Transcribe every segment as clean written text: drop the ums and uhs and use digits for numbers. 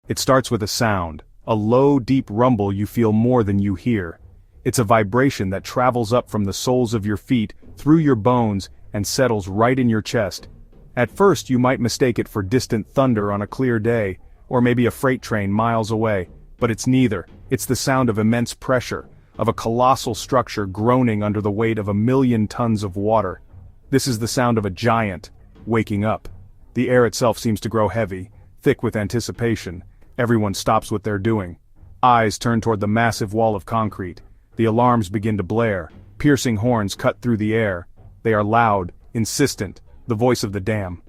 It starts with a sound, a low, deep rumble you feel more than you hear. It's a vibration that travels up from the soles of your feet, through your bones, and settles right in your chest. At first you might mistake it for distant thunder on a clear day, or maybe a freight train miles away, but it's neither. It's the sound of immense pressure, of a colossal structure groaning under the weight of 1,000,000 tons of water. This is the sound of a giant waking up. The air itself seems to grow heavy, thick with anticipation. Everyone stops what they're doing. Eyes turn toward the massive wall of concrete. The alarms begin to blare. Piercing horns cut through the air. They are loud, insistent, the voice of the dam.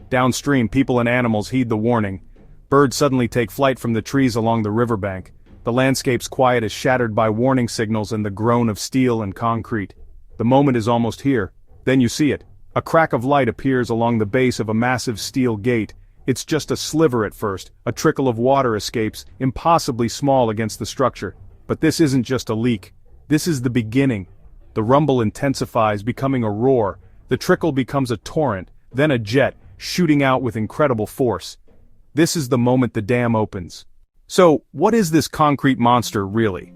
Downstream, people and animals heed the warning. Birds suddenly take flight from the trees along the riverbank. The landscape's quiet is shattered by warning signals and the groan of steel and concrete. The moment is almost here. Then you see it. A crack of light appears along the base of a massive steel gate. It's just a sliver at first. A trickle of water escapes, impossibly small against the structure. But this isn't just a leak. This is the beginning. The rumble intensifies, becoming a roar. The trickle becomes a torrent, then a jet, shooting out with incredible force. This is the moment the dam opens. So, what is this concrete monster really?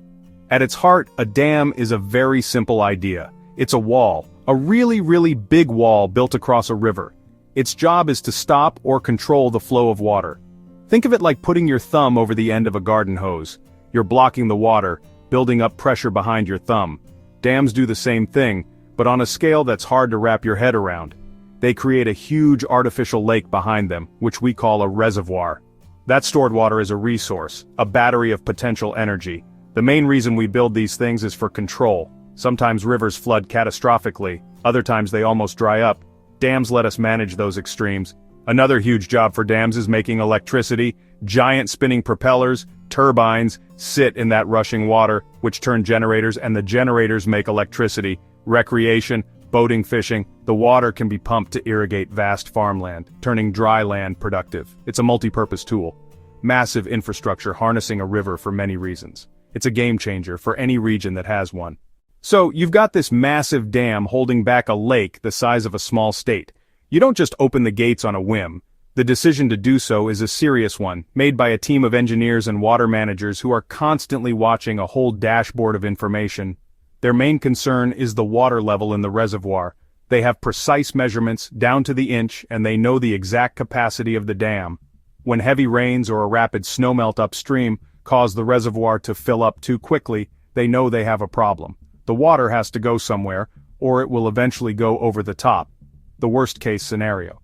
At its heart, a dam is a very simple idea. It's a wall, a really, really big wall built across a river. Its job is to stop or control the flow of water. Think of it like putting your thumb over the end of a garden hose. You're blocking the water, building up pressure behind your thumb. Dams do the same thing, but on a scale that's hard to wrap your head around. They create a huge artificial lake behind them, which we call a reservoir. That stored water is a resource, a battery of potential energy. The main reason we build these things is for control. Sometimes rivers flood catastrophically, other times they almost dry up. Dams let us manage those extremes. Another huge job for dams is making electricity. Giant spinning propellers, turbines, sit in that rushing water, which turn generators, and the generators make electricity. Recreation, boating, fishing, the water can be pumped to irrigate vast farmland, turning dry land productive. It's a multi-purpose tool. Massive infrastructure harnessing a river for many reasons. It's a game changer for any region that has one. So, you've got this massive dam holding back a lake the size of a small state. You don't just open the gates on a whim. The decision to do so is a serious one, made by a team of engineers and water managers who are constantly watching a whole dashboard of information. Their main concern is the water level in the reservoir. They have precise measurements, down to the inch, and they know the exact capacity of the dam. When heavy rains or a rapid snowmelt upstream cause the reservoir to fill up too quickly, they know they have a problem. The water has to go somewhere, or it will eventually go over the top. The worst-case scenario.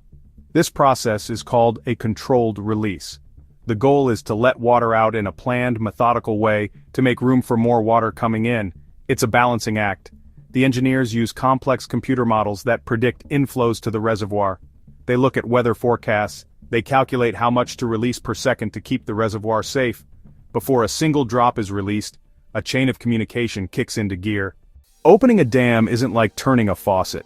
This process is called a controlled release. The goal is to let water out in a planned, methodical way to make room for more water coming in. It's a balancing act. The engineers use complex computer models that predict inflows to the reservoir. They look at weather forecasts. They calculate how much to release per second to keep the reservoir safe. Before a single drop is released, a chain of communication kicks into gear. Opening a dam isn't like turning a faucet.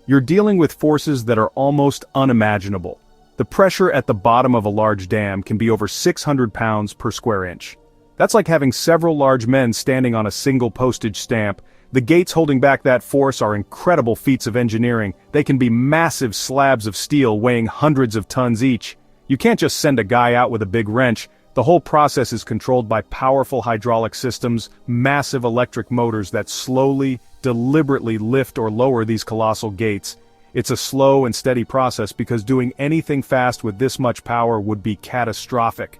You're dealing with forces that are almost unimaginable. The pressure at the bottom of a large dam can be over 600 pounds per square inch. That's like having several large men standing on a single postage stamp. The gates holding back that force are incredible feats of engineering. They can be massive slabs of steel weighing hundreds of tons each. You can't just send a guy out with a big wrench. The whole process is controlled by powerful hydraulic systems, massive electric motors that slowly, deliberately lift or lower these colossal gates. It's a slow and steady process because doing anything fast with this much power would be catastrophic.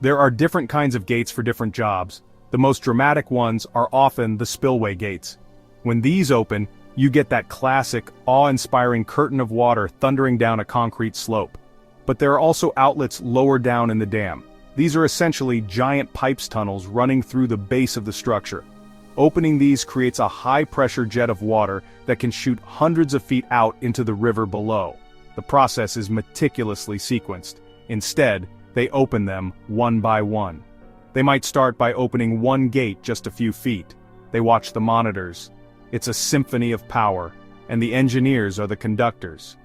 There are different kinds of gates for different jobs. The most dramatic ones are often the spillway gates. When these open, you get that classic, awe-inspiring curtain of water thundering down a concrete slope. But there are also outlets lower down in the dam. These are essentially giant pipes tunnels running through the base of the structure. Opening these creates a high-pressure jet of water that can shoot hundreds of feet out into the river below. The process is meticulously sequenced. Instead, they open them one by one. They might start by opening one gate just a few feet. They watch the monitors. It's a symphony of power, and the engineers are the conductors.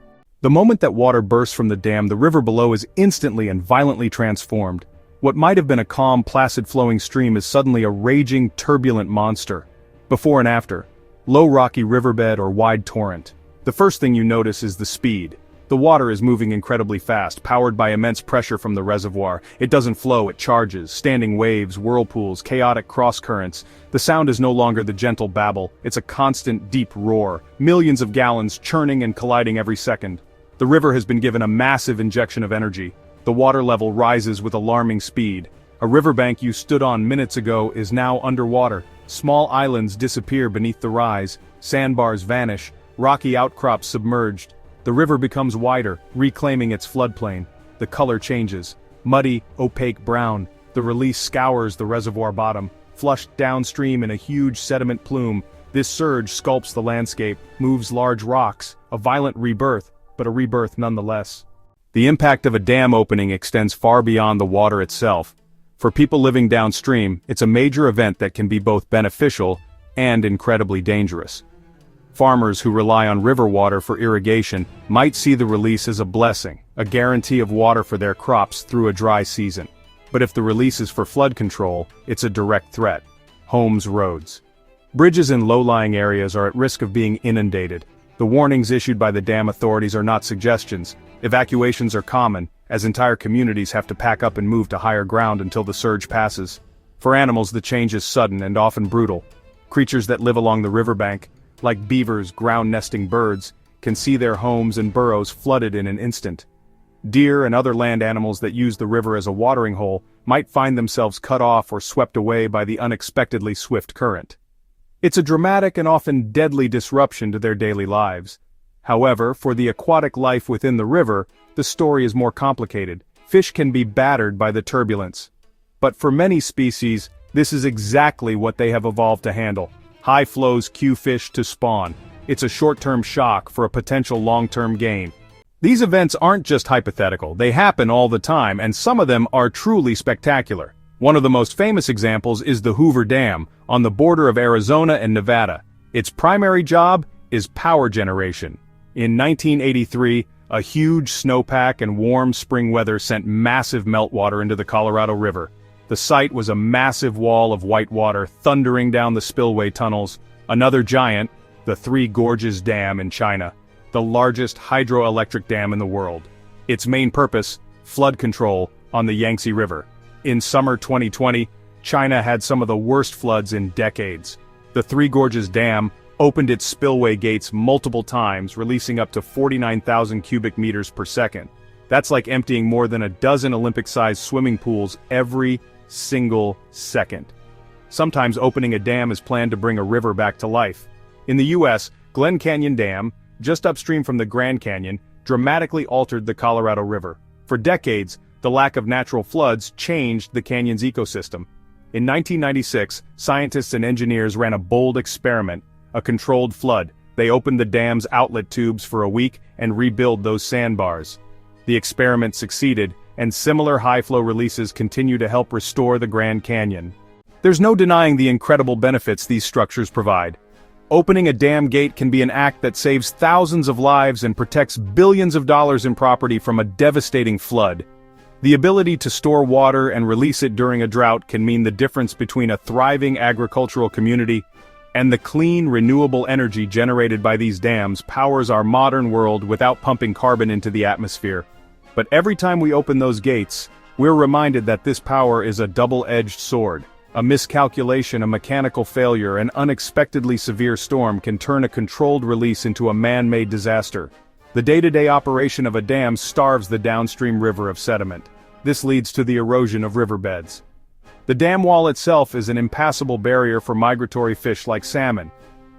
The moment that water bursts from the dam, the river below is instantly and violently transformed. What might have been a calm, placid flowing stream is suddenly a raging, turbulent monster. Before and after. Low rocky riverbed or wide torrent. The first thing you notice is the speed. The The water is moving incredibly fast, powered by immense pressure from the reservoir. It doesn't flow, it charges, standing waves, whirlpools, chaotic cross-currents. The sound is no longer the gentle babble, it's a constant, deep roar, millions of gallons churning and colliding every second. The river has been given a massive injection of energy. The water level rises with alarming speed. A riverbank you stood on minutes ago is now underwater. Small islands disappear beneath the rise, sandbars vanish, rocky outcrops submerged. The river becomes wider, reclaiming its floodplain. The color changes. Muddy, opaque brown. The release scours the reservoir bottom, flushed downstream in a huge sediment plume. This surge sculpts the landscape, moves large rocks, a violent rebirth, but a rebirth nonetheless. The impact of a dam opening extends far beyond the water itself. For people living downstream, it's a major event that can be both beneficial and incredibly dangerous. Farmers who rely on river water for irrigation might see the release as a blessing, a guarantee of water for their crops through a dry season. But if the release is for flood control, it's a direct threat. Homes, roads. Bridges in low-lying areas are at risk of being inundated. The warnings issued by the dam authorities are not suggestions. Evacuations are common, as entire communities have to pack up and move to higher ground until the surge passes. For animals, the change is sudden and often brutal. Creatures that live along the riverbank, like beavers, ground-nesting birds, can see their homes and burrows flooded in an instant. Deer and other land animals that use the river as a watering hole might find themselves cut off or swept away by the unexpectedly swift current. It's a dramatic and often deadly disruption to their daily lives. However, for the aquatic life within the river, the story is more complicated. Fish can be battered by the turbulence. But for many species, this is exactly what they have evolved to handle. High flows cue fish to spawn. It's a short-term shock for a potential long-term gain. These events aren't just hypothetical, they happen all the time, and some of them are truly spectacular. One of the most famous examples is the Hoover Dam, on the border of Arizona and Nevada. Its primary job is power generation. In 1983, a huge snowpack and warm spring weather sent massive meltwater into the Colorado River. The site was a massive wall of white water thundering down the spillway tunnels. Another giant, the Three Gorges Dam in China, the largest hydroelectric dam in the world. Its main purpose, flood control on the Yangtze River. In summer 2020, China had some of the worst floods in decades. The Three Gorges Dam opened its spillway gates multiple times, releasing up to 49,000 cubic meters per second. That's like emptying more than a dozen Olympic-sized swimming pools every single second. Sometimes opening a dam is planned to bring a river back to life. In the U.S., Glen Canyon Dam, just upstream from the Grand Canyon, dramatically altered the Colorado River. For decades, the lack of natural floods changed the canyon's ecosystem. In 1996, scientists and engineers ran a bold experiment, a controlled flood. They opened the dam's outlet tubes for a week and rebuilt those sandbars. The experiment succeeded, and similar high-flow releases continue to help restore the Grand Canyon. There's no denying the incredible benefits these structures provide. Opening a dam gate can be an act that saves thousands of lives and protects billions of dollars in property from a devastating flood. The ability to store water and release it during a drought can mean the difference between a thriving agricultural community and the clean, renewable energy generated by these dams powers our modern world without pumping carbon into the atmosphere. But every time we open those gates, we're reminded that this power is a double-edged sword. A miscalculation, a mechanical failure, an unexpectedly severe storm can turn a controlled release into a man-made disaster. The day-to-day operation of a dam starves the downstream river of sediment. This leads to the erosion of riverbeds. The dam wall itself is an impassable barrier for migratory fish like salmon,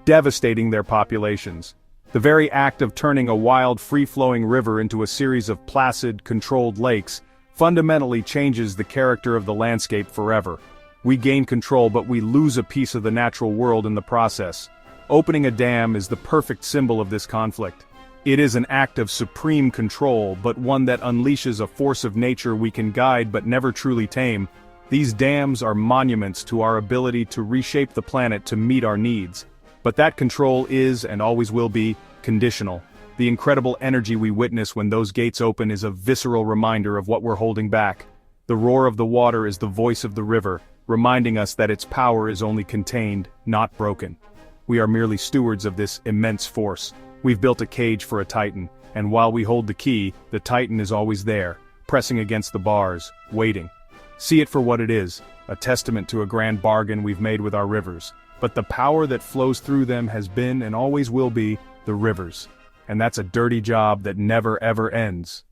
devastating their populations. The very act of turning a wild, free-flowing river into a series of placid, controlled lakes fundamentally changes the character of the landscape forever. We gain control, but we lose a piece of the natural world in the process. Opening a dam is the perfect symbol of this conflict. It is an act of supreme control, but one that unleashes a force of nature we can guide but never truly tame. These dams are monuments to our ability to reshape the planet to meet our needs. But that control is, and always will be, conditional. The incredible energy we witness when those gates open is a visceral reminder of what we're holding back. The roar of the water is the voice of the river, reminding us that its power is only contained, not broken. We are merely stewards of this immense force. We've built a cage for a titan, And while we hold the key, the Titan is always there, pressing against the bars, waiting. See it for what it is, a testament to a grand bargain we've made with our rivers. But the power that flows through them has been and always will be the rivers. And that's a dirty job that never ever ends.